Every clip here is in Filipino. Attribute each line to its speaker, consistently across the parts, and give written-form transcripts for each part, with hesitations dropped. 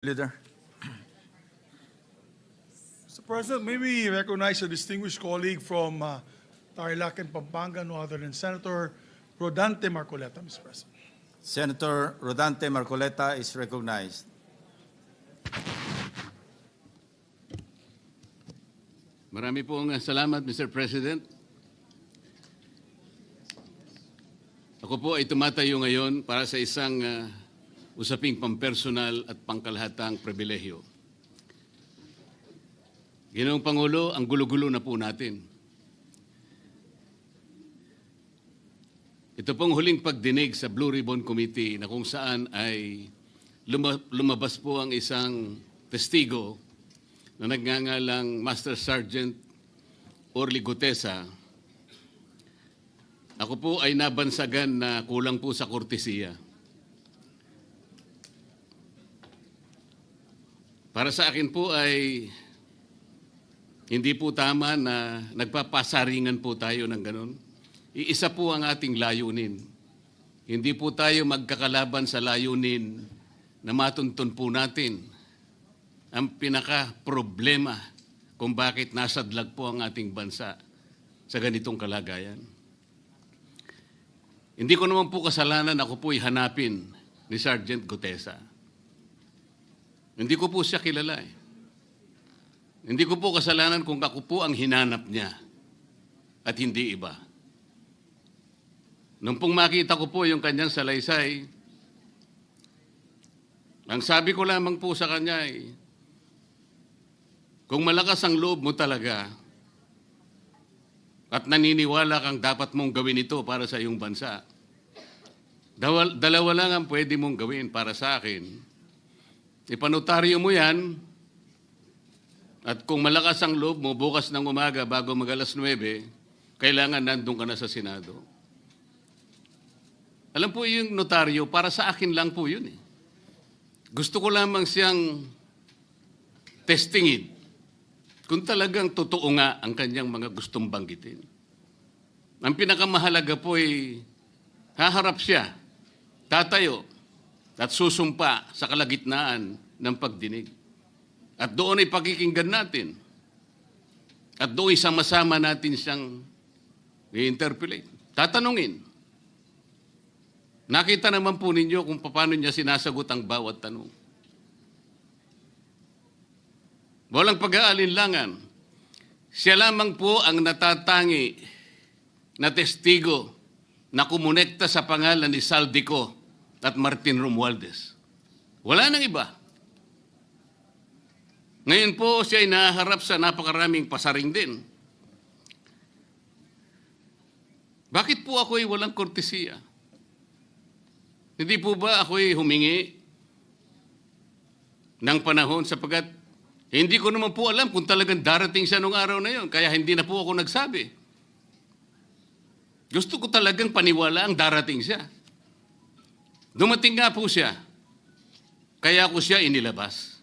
Speaker 1: Leader.
Speaker 2: Mr. President, may we recognize a distinguished colleague from Tarlac and Pampanga, no other than Senator Rodante Marcoleta, Mr. President.
Speaker 1: Senator Rodante Marcoleta is recognized.
Speaker 3: Marami pong salamat, Mr. President. Ako po ay tumatayo ngayon para sa isang usaping pampersonal at pangkalahatang pribilehyo. Ginoong Pangulo, ang gulo-gulo na po natin. Ito pong huling pagdinig sa Blue Ribbon Committee na kung saan ay lumabas po ang isang testigo na nagngangalang Master Sergeant Orly Gutesa. Ako po ay nabansagan na kulang po sa kortesiya. Para sa akin po ay hindi po tama na nagpapasaringan po tayo ng ganun. Iisa po ang ating layunin. Hindi po tayo magkakalaban sa layunin na matuntun po natin ang pinaka-problema kung bakit nasadlag po ang ating bansa sa ganitong kalagayan. Hindi ko naman po kasalanan ako po'y hanapin ni Sergeant Gutesa. Hindi ko po siya kilala eh. Hindi ko po kasalanan kung ako po ang hinanap niya at hindi iba. Nung pong makita ko po yung kanyang salaysay, ang sabi ko lamang po sa kanya ay, kung malakas ang loob mo talaga at naniniwala kang dapat mong gawin ito para sa iyong bansa, dalawa lang ang pwede mong gawin para sa akin. Ipanotaryo mo yan at kung malakas ang loob mo, bukas ng umaga bago mag-alas 9, kailangan nandun ka na sa Senado. Alam po yung notaryo, para sa akin lang po yun eh. Gusto ko lamang siyang testingin kung talagang totoo nga ang kanyang mga gustong banggitin. Ang pinakamahalaga po ay haharap siya, tatayo, at susumpa sa kalagitnaan ng pagdinig. At doon ay pakikinggan natin. At doon ay sama-sama natin siyang i-interpolate. Tatanungin. Nakita naman po ninyo kung paano niya sinasagot ang bawat tanong. Walang pag-aalinlangan. Siya lamang po ang natatangi na testigo na kumonekta sa pangalan ni Saldico at Martin Romualdez. Wala nang iba. Ngayon po siya ay naharap sa napakaraming pasaring din. Bakit po ako ay walang kortesiya? Hindi po ba ako ay humingi ng panahon sapagkat hindi ko naman po alam kung talagang darating siya nung araw na yon, kaya hindi na po ako nagsabi. Gusto ko talagang paniwala ang darating siya. Dumating nga po siya, kaya ko siya inilabas.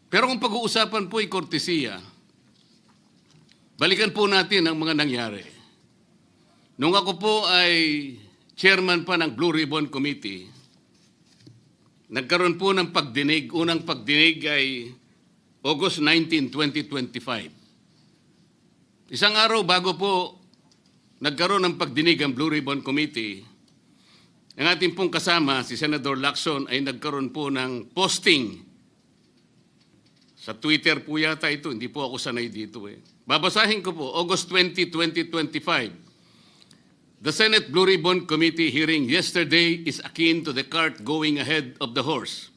Speaker 3: Pero kung pag-uusapan po ay kortesiya, balikan po natin ang mga nangyari. Nung ako po ay chairman pa ng Blue Ribbon Committee, nagkaroon po ng pagdinig. Unang pagdinig ay August 19, 2025. Isang araw bago po nagkaroon ng pagdinig ang Blue Ribbon Committee, ang ating pong kasama, si Senator Lacson, ay nagkaroon po ng posting. Sa Twitter po yata ito, hindi po ako sanay dito eh. Babasahin ko po, August 20, 2025. The Senate Blue Ribbon Committee hearing yesterday is akin to the cart going ahead of the horse.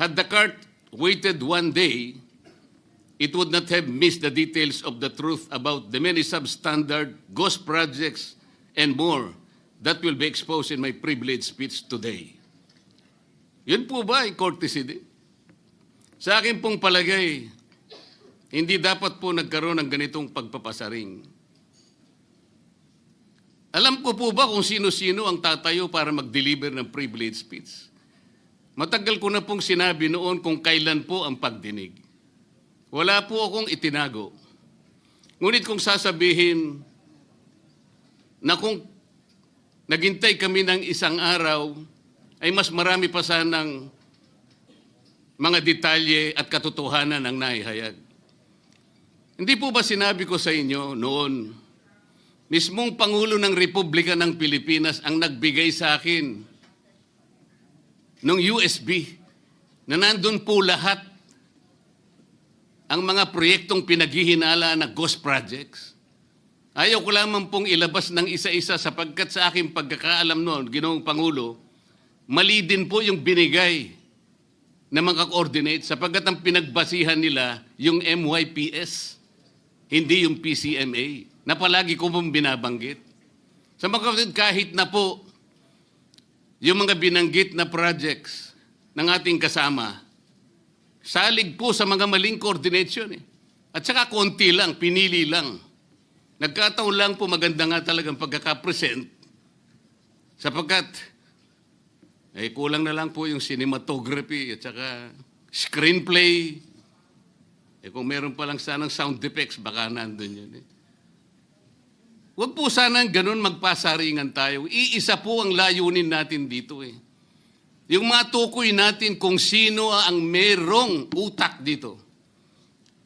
Speaker 3: Had the cart waited one day, it would not have missed the details of the truth about the many substandard ghost projects and more that will be exposed in my privileged speech today. Yun po ba ay courtesy din? Sa akin pong palagay, hindi dapat po nagkaroon ng ganitong pagpapasaring. Alam ko po ba kung sino-sino ang tatayo para mag-deliver ng privileged speech? Matagal ko na pong sinabi noon kung kailan po ang pagdinig. Wala po akong itinago. Ngunit kung sasabihin na kung naghintay kami ng isang araw, ay mas marami pa sanang mga detalye at katotohanan ang naihayag. Hindi po ba sinabi ko sa inyo noon, mismong Pangulo ng Republika ng Pilipinas ang nagbigay sa akin ng USB na nandun po lahat ang mga proyektong pinaghihinala na ghost projects. Ayaw ko lamang pong ilabas ng isa-isa sapagkat sa aking pagkakaalam noon, Ginoong Pangulo, mali din po yung binigay na mga coordinate sapagkat ang pinagbasihan nila yung MYPS, hindi yung PCMA, na palagi ko pong binabanggit. Sa mga kapatid, kahit na po yung mga binanggit na projects ng ating kasama, salig po sa mga maling coordination. At saka konti lang, pinili lang. Nagkataon lang po maganda nga talagang pagkakapresent sapagkat kulang na lang po yung cinematography at saka screenplay. Kung meron pa lang sanang sound effects, baka nandun yun. Huwag po sanang ganun magpasaringan tayo. Iisa po ang layunin natin dito. Yung matukoy natin kung sino ang merong utak dito.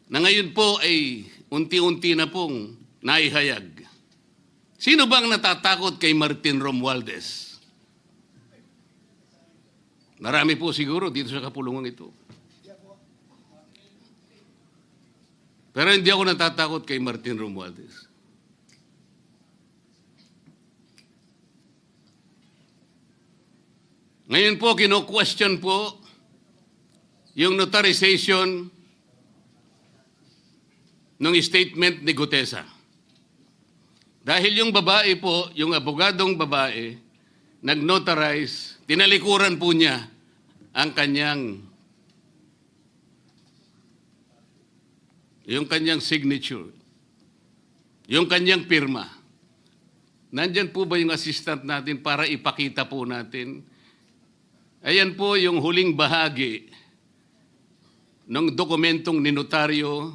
Speaker 3: Na ngayon po ay unti-unti na pong naihayag. Sino bang natatakot kay Martin Romualdez? Marami po siguro dito sa kapulungan ito. Pero hindi ako natatakot kay Martin Romualdez. Ngayon po, kino-question po yung notarization ng statement ni Gutesa. Dahil yung babae po, yung abogadong babae, nag-notarize, tinalikuran po niya ang kanyang signature, yung kanyang pirma. Nandyan po ba yung assistant natin para ipakita po natin? Ayan po yung huling bahagi ng dokumentong ninotaryo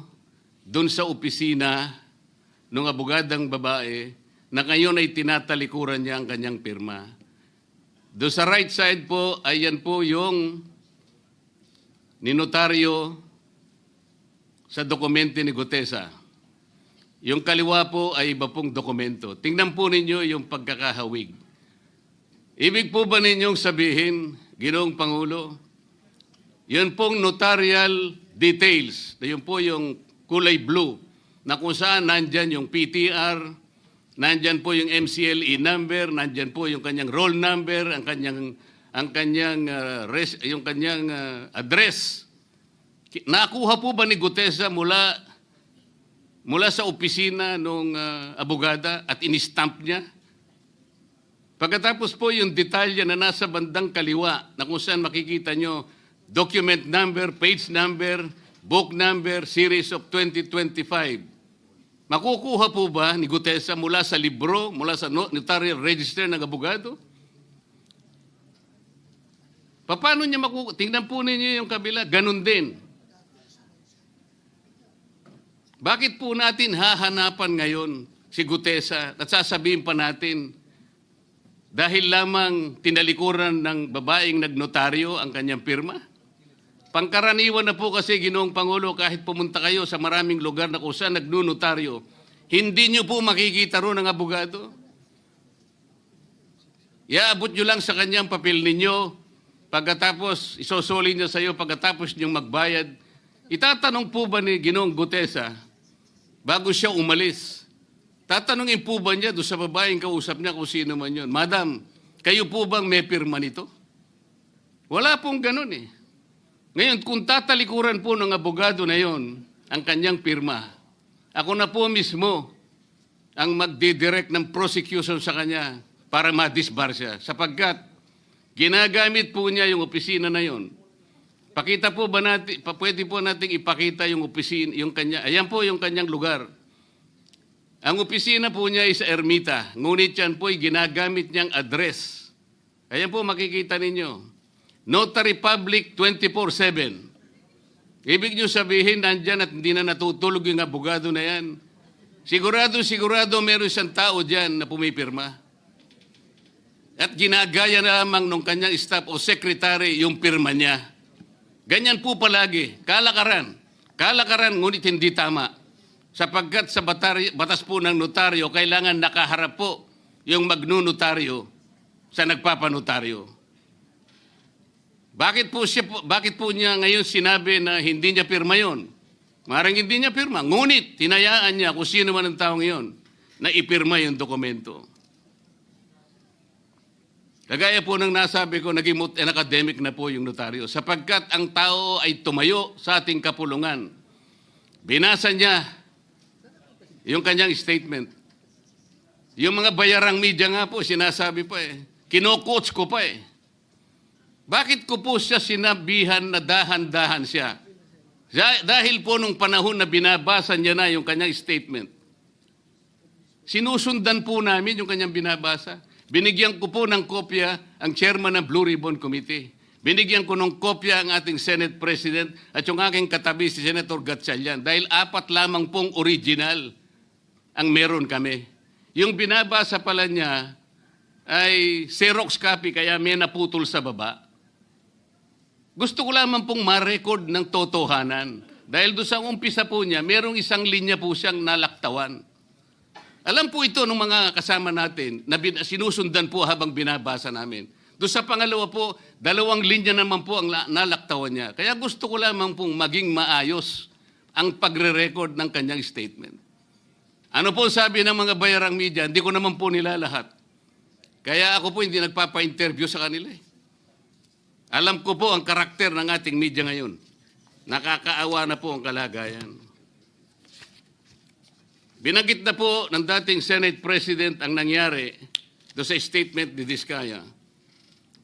Speaker 3: doon sa opisina ng abogadang babae na ngayon ay tinatalikuran niya ang kanyang pirma. Doon sa right side po, ayan po yung ninotaryo sa dokumento ni Gutesa. Yung kaliwa po ay iba pong dokumento. Tingnan po ninyo yung pagkakahawig. Ibig po ba ninyong sabihin, Ginoong Pangulo, yun pong notarial details, na yun po yung kulay blue, na kung saan nandyan yung PTR, nandyan po yung MCLE number, nandyan po yung kanyang roll number, ang kanyang address. Nakuha po ba ni Gutesa mula sa opisina ng abogada at in-stamp niya? Pagkatapos po yung detalye na nasa bandang kaliwa na kung saan makikita nyo document number, page number, book number, series of 2025. Makukuha po ba ni Gutesa mula sa libro, mula sa notarial register ng abogado? Paano niya makukuha? Tingnan po ninyo yung kabila, ganun din. Bakit po natin hahanapan ngayon si Gutesa at sasabihin pa natin dahil lamang tinalikuran ng babaeng nagnotaryo ang kanyang pirma? Pangkaraniwan na po kasi, Ginoong Pangulo, kahit pumunta kayo sa maraming lugar na kung saan nagnunotaryo, hindi nyo po makikita roon ang abogado. Iaabot nyo lang sa kanyang papel ninyo, pagkatapos isosoli niya sa iyo, pagkatapos nyo magbayad. Itatanong po ba ni Ginoong Gutesa, bago siya umalis, tatanungin po ba niya doon sa babaeng kausap niya kung sino man yun, Madam, kayo po bang may pirma nito? Wala pong ganun eh. Ngayon, kung tatalikuran po ng abogado na yon ang kanyang pirma, ako na po mismo ang magdidirect ng prosecution sa kanya para ma-disbar siya. Sapagkat ginagamit po niya yung opisina na yon. Pakita po ba natin, pwede po nating ipakita yung opisina, yung kanya, ayan po yung kanyang lugar. Ang opisina po niya ay sa Ermita, ngunit yan po ay ginagamit niyang address. Ayan po makikita ninyo. Notary Public 24/7. Ibig niyo sabihin, nandyan at hindi na natutulog yung abogado na yan. Sigurado meron isang tao dyan na pumipirma. At ginagaya na lamang ng kanyang staff o secretary yung pirma niya. Ganyan po palagi, kalakaran. Kalakaran, ngunit hindi tama. Sapagkat sa batas po ng notaryo, kailangan nakaharap po yung magnunotaryo sa nagpapanotaryo. Bakit po niya ngayon sinabi na hindi niya pirma yon? Maring hindi niya pirma. Ngunit, tinayaan niya kung sino man ang taong iyon na ipirma yung dokumento. Kagaya po ng nasabi ko, naging academic na po yung notaryo. Sapagkat ang tao ay tumayo sa ating kapulungan. Binasa niya yung kanyang statement. Yung mga bayarang media nga po, sinasabi pa kino-coach ko pa Bakit ko po siya sinabihan na dahan-dahan siya? Dahil po nung panahon na binabasa niya na yung kanyang statement, sinusundan po namin yung kanyang binabasa. Binigyan ko po ng kopya ang chairman ng Blue Ribbon Committee. Binigyan ko ng kopya ang ating Senate President at yung aking katabi si Senator Gatchalian dahil 4 lamang pong original ang meron kami. Yung binabasa pala niya ay Xerox copy kaya may naputol sa baba. Gusto ko lamang pong ma-record ng totohanan. Dahil doon sa umpisa po niya, merong isang linya po siyang nalaktawan. Alam po ito ng mga kasama natin na sinusundan po habang binabasa namin. Doon sa pangalawa po, 2 linya naman po ang nalaktawan niya. Kaya gusto ko lamang pong maging maayos ang pagre-record ng kanyang statement. Ano po sabi ng mga bayarang media? Hindi ko naman po nila lahat. Kaya ako po hindi nagpapa-interview sa kanila Alam ko po ang karakter ng ating media ngayon. Nakakaawa na po ang kalagayan. Binanggit na po ng dating Senate President ang nangyari do sa statement ni Diskaya.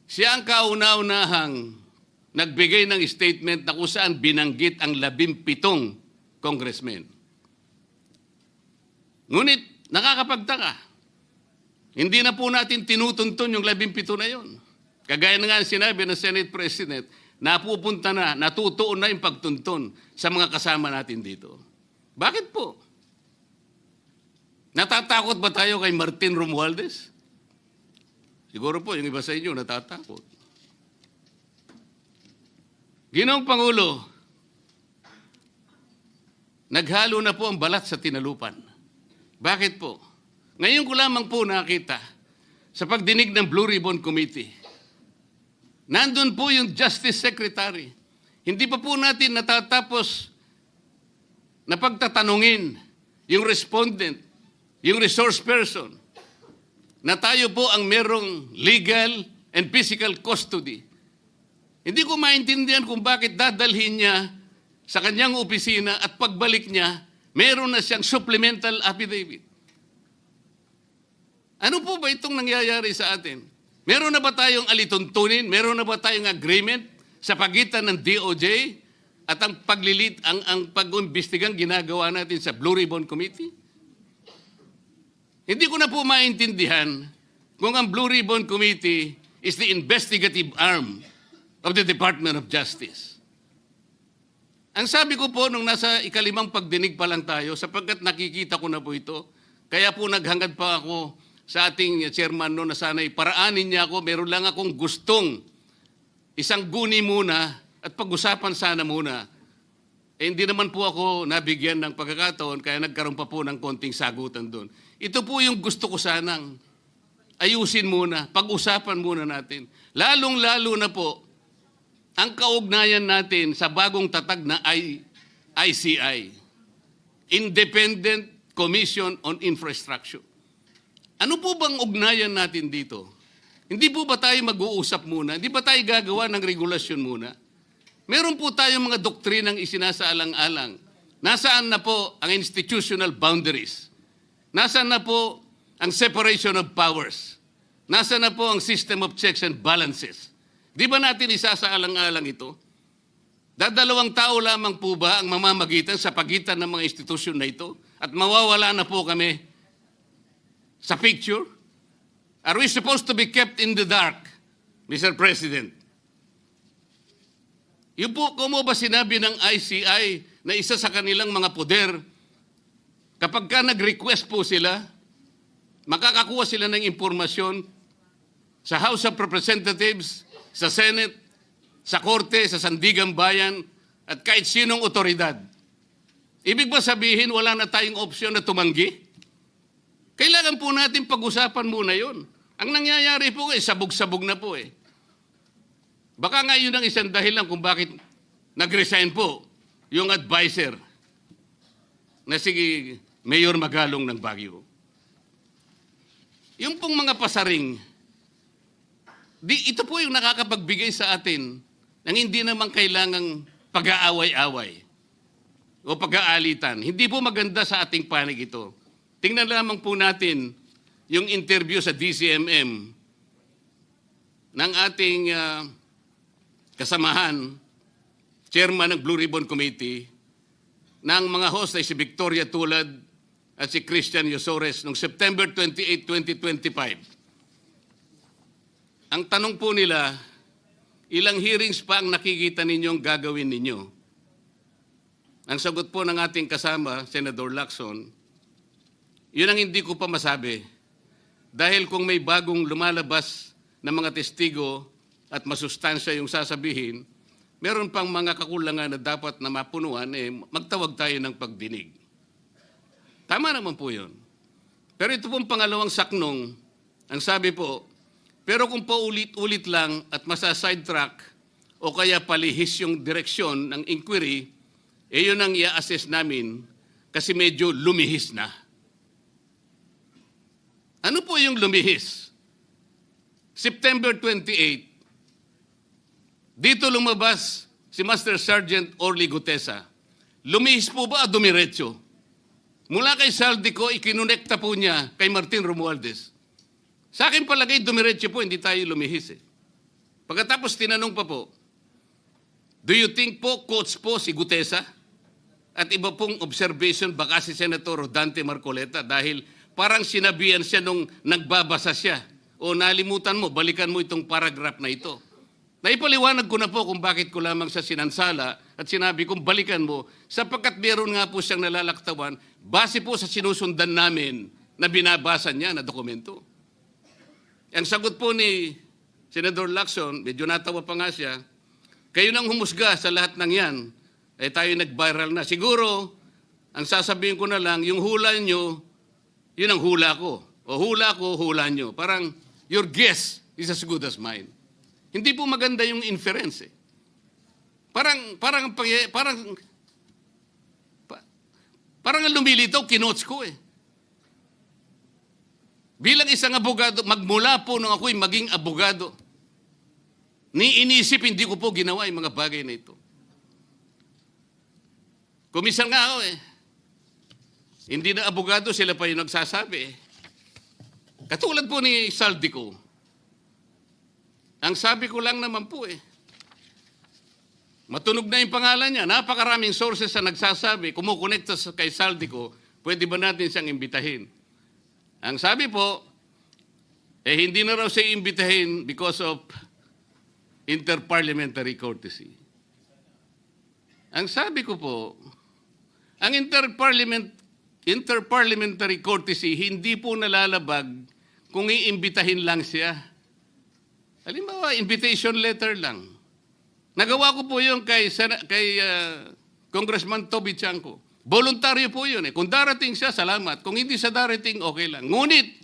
Speaker 3: Siya ang kauna-unahang nagbigay ng statement na kung saan binanggit ang 17 congressmen. Ngunit nakakapagtaka. Hindi na po natin tinutuntun yung 17 na yon. Kagaya na nga sinabi ng Senate President, napupunta na, natutuon na yung pagtuntun sa mga kasama natin dito. Bakit po? Natatakot ba tayo kay Martin Romualdez? Siguro po, yung iba sa inyo natatakot. Ginoong Pangulo, naghalo na po ang balat sa tinalupan. Bakit po? Ngayon ko lamang po nakita sa pagdinig ng Blue Ribbon Committee. Nandun po yung Justice Secretary. Hindi pa po natin natatapos na pagtatanungin yung respondent, yung resource person, na tayo po ang merong legal and physical custody. Hindi ko maintindihan kung bakit dadalhin niya sa kanyang opisina at pagbalik niya, meron na siyang supplemental affidavit. Ano po ba itong nangyayari sa atin? Meron na ba tayong alituntunin? Meron na ba tayong agreement sa pagitan ng DOJ at ang pag-imbestigang ginagawa natin sa Blue Ribbon Committee? Hindi ko na po maintindihan kung ang Blue Ribbon Committee is the investigative arm of the Department of Justice. Ang sabi ko po nung nasa ikalimang pagdinig pa lang tayo, sapagkat nakikita ko na po ito, kaya po naghangad pa ako sa ating chairman no na sana'y paraanin niya ako, meron lang akong gustong isang guni muna at pag-usapan sana muna. Hindi naman po ako nabigyan ng pagkakataon kaya nagkaroon pa po ng konting sagutan doon. Ito po yung gusto ko sanang ayusin muna, pag-usapan muna natin. Lalong-lalo na po ang kaugnayan natin sa bagong tatag na ICI, Independent Commission on Infrastructure. Ano po bang ugnayan natin dito? Hindi po ba tayo mag-uusap muna? Hindi ba tayo gagawa ng regulasyon muna? Meron po tayong mga doktrinang isinasaalang-alang. Nasaan na po ang institutional boundaries? Nasaan na po ang separation of powers? Nasaan na po ang system of checks and balances? Di ba natin isasaalang-alang ito? Dadalawang tao lamang po ba ang mamamagitan sa pagitan ng mga institusyon na ito? At mawawala na po kami sa picture? Are we supposed to be kept in the dark, Mr. President? Yung po, kung mo ba sinabi ng ICI na isa sa kanilang mga poder, kapag ka nag-request po sila, makakakuha sila ng impormasyon sa House of Representatives, sa Senate, sa korte, sa sandigang bayan, at kahit sinong otoridad. Ibig ba sabihin wala na tayong opsyon na tumanggi? Kailangan po natin pag-usapan muna yon. Ang nangyayari po sabog-sabog na po eh. Baka nga yun ang isang dahilan kung bakit nag-resign po yung advisor na si Mayor Magalong ng Baguio. Yung pong mga pasaring, ito po yung nakakapagbigay sa atin ng hindi naman kailangang pag-aaway-away o pag-aalitan. Hindi po maganda sa ating panig ito. Tingnan lamang po natin yung interview sa DCMM ng ating kasamahan, chairman ng Blue Ribbon Committee, ng mga host ay si Victoria Tulad at si Christian Yosores noong September 28, 2025. Ang tanong po nila, ilang hearings pa ang nakikita ninyong gagawin ninyo? Ang sagot po ng ating kasama, Senator Lacson, yun ang hindi ko pa masabi. Dahil kung may bagong lumalabas na mga testigo at masustansya yung sasabihin, meron pang mga kakulangan na dapat na mapunuan, magtawag tayo ng pagdinig. Tama naman po yun. Pero ito pong pangalawang saknong, ang sabi po, pero kung paulit-ulit lang at masa-sidetrack o kaya palihis yung direksyon ng inquiry, yun ang i-assess namin kasi medyo lumihis na. Ano po yung lumihis? September 28, dito lumabas si Master Sergeant Orly Gutesa. Lumihis po ba o dumiretso? Mula kay Saldico, ikinonekta po niya kay Martin Romualdez. Sa akin palagay, dumiretso po, hindi tayo lumihis eh. Pagkatapos tinanong pa po, do you think po, coach po si Gutesa? At iba pong observation, baka si Senator Rodante Marcoleta dahil parang sinabihan siya nung nagbabasa siya. O nalimutan mo, balikan mo itong paragraph na ito. Naipaliwanag ko na po kung bakit ko lamang sa sinansala at sinabi kong balikan mo sapagkat meron nga po siyang nalalaktawan base po sa sinusundan namin na binabasa niya na dokumento. Ang sagot po ni Senator Lacson, medyo natawa pa nga siya, kayo nang humusga sa lahat ng yan, tayo nag-viral na. Siguro, ang sasabihin ko na lang, yung hula nyo, yun ang hula ko. O hula ko, hula nyo. Parang, your guess is as good as mine. Hindi po maganda yung inference eh. Parang ang lumilitaw, kinots ko eh. Bilang isang abogado, magmula po nung ako'y maging abogado, inisip, hindi ko po ginawa yung mga bagay na ito. Kumisan nga ako eh. Hindi na abogado, sila pa yung nagsasabi eh. Katulad po ni Saldico, ang sabi ko lang naman po matunog na yung pangalan niya. Napakaraming sources na nagsasabi, kumukonekta kay Saldico, pwede ba natin siyang imbitahin? Ang sabi po, hindi na raw siya imbitahin because of interparliamentary courtesy. Ang sabi ko po, ang interparliamentary courtesy hindi po nalalabag kung iimbitahin lang siya. Halimbawa, invitation letter lang. Nagawa ko po yun kay Congressman Toby Chanco. Voluntaryo po yun eh. Kung darating siya, salamat. Kung hindi siya darating, okay lang. Ngunit,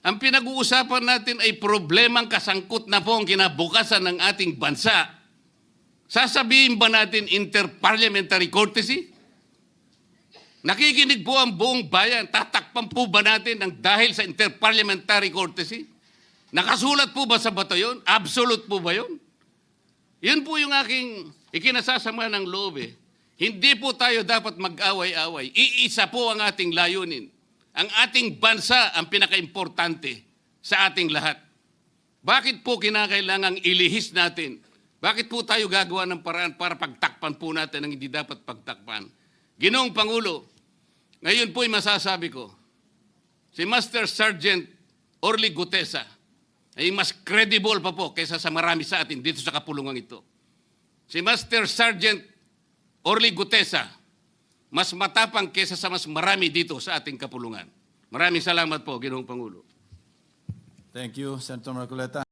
Speaker 3: ang pinag-uusapan natin ay problemang kasangkot na po ang kinabukasan ng ating bansa. Sasabihin ba natin interparliamentary courtesy? Nakikinig po ang buong bayan. Tatakpan po ba natin ng dahil sa interparliamentary courtesy? Nakasulat po ba sa bato yun? Absolute po ba yun? Yun po yung aking ikinasasama ng loob eh. Hindi po tayo dapat mag-away-away. Iisa po ang ating layunin. Ang ating bansa ang pinaka-importante sa ating lahat. Bakit po kinakailangang ilihis natin? Bakit po tayo gagawa ng paraan para pagtakpan po natin ang hindi dapat pagtakpan? Ginoong Pangulo, ngayon po'y masasabi ko, si Master Sergeant Orly Gutesa ay mas credible pa po kaysa sa marami sa atin dito sa kapulungan ito. Si Master Sergeant Orly Gutesa, mas matapang kaysa sa mas marami dito sa ating kapulungan. Maraming salamat po, Ginoong Pangulo.
Speaker 1: Thank you, Senator Marcoleta.